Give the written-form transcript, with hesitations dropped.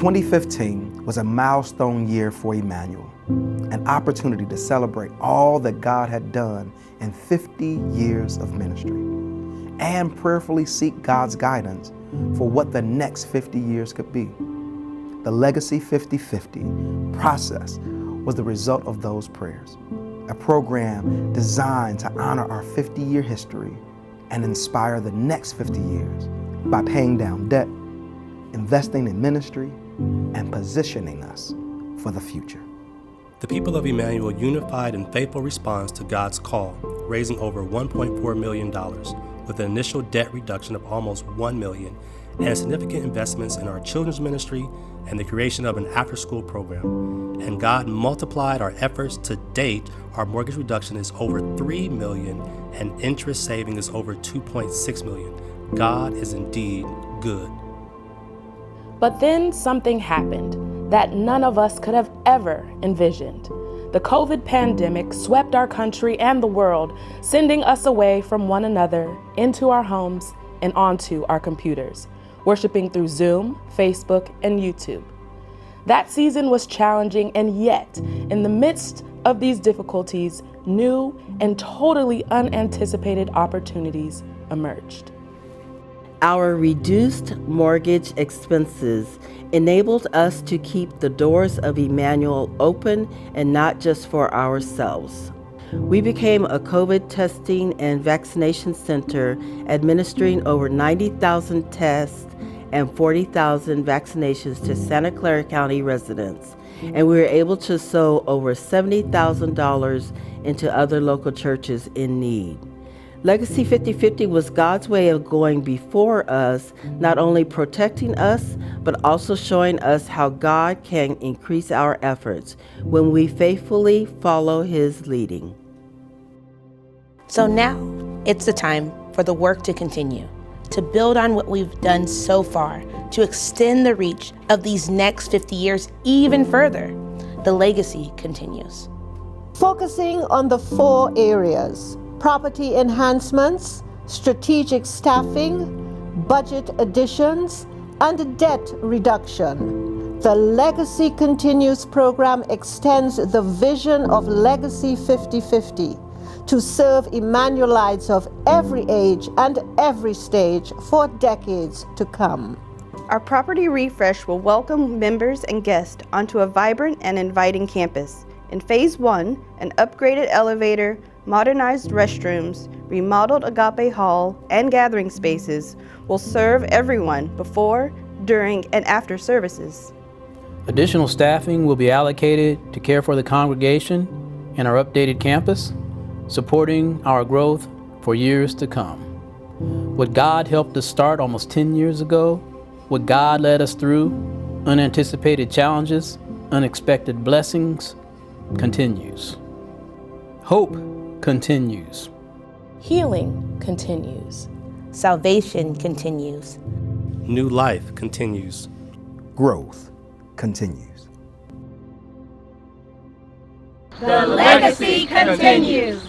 2015 was a milestone year for Emmanuel, an opportunity to celebrate all that God had done in 50 years of ministry, and prayerfully seek God's guidance for what the next 50 years could be. The Legacy 50/50 process was the result of those prayers, a program designed to honor our 50-year history and inspire the next 50 years by paying down debt, investing in ministry, and positioning us for the future. The people of Emmanuel unified in faithful response to God's call, raising over $1.4 million with an initial debt reduction of almost $1 million and significant investments in our children's ministry and the creation of an after-school program. And God multiplied our efforts. To date, our mortgage reduction is over $3 million and interest saving is over $2.6 million. God is indeed good. But then something happened that none of us could have ever envisioned. The COVID pandemic swept our country and the world, sending us away from one another into our homes and onto our computers, worshiping through Zoom, Facebook, and YouTube. That season was challenging, and yet, in the midst of these difficulties, new and totally unanticipated opportunities emerged. Our reduced mortgage expenses enabled us to keep the doors of Emmanuel open, and not just for ourselves. We became a COVID testing and vaccination center, administering over 90,000 tests and 40,000 vaccinations to Santa Clara County residents, and we were able to sow over $70,000 into other local churches in need. Legacy 50/50 was God's way of going before us, not only protecting us, but also showing us how God can increase our efforts when we faithfully follow His leading. So now it's the time for the work to continue, to build on what we've done so far, to extend the reach of these next 50 years even further. The legacy continues. Focusing on the 4 areas: property enhancements, strategic staffing, budget additions, and debt reduction. The Legacy Continues program extends the vision of Legacy 50/50 to serve Emmanuelites of every age and every stage for decades to come. Our property refresh will welcome members and guests onto a vibrant and inviting campus. In Phase 1, an upgraded elevator, modernized restrooms, remodeled Agape Hall, and gathering spaces will serve everyone before, during, and after services. Additional staffing will be allocated to care for the congregation in our updated campus, supporting our growth for years to come. What God helped us start almost 10 years ago, what God led us through, unanticipated challenges, unexpected blessings, continues. Hope continues. Healing continues. Salvation continues. New life continues. Growth continues. The legacy continues.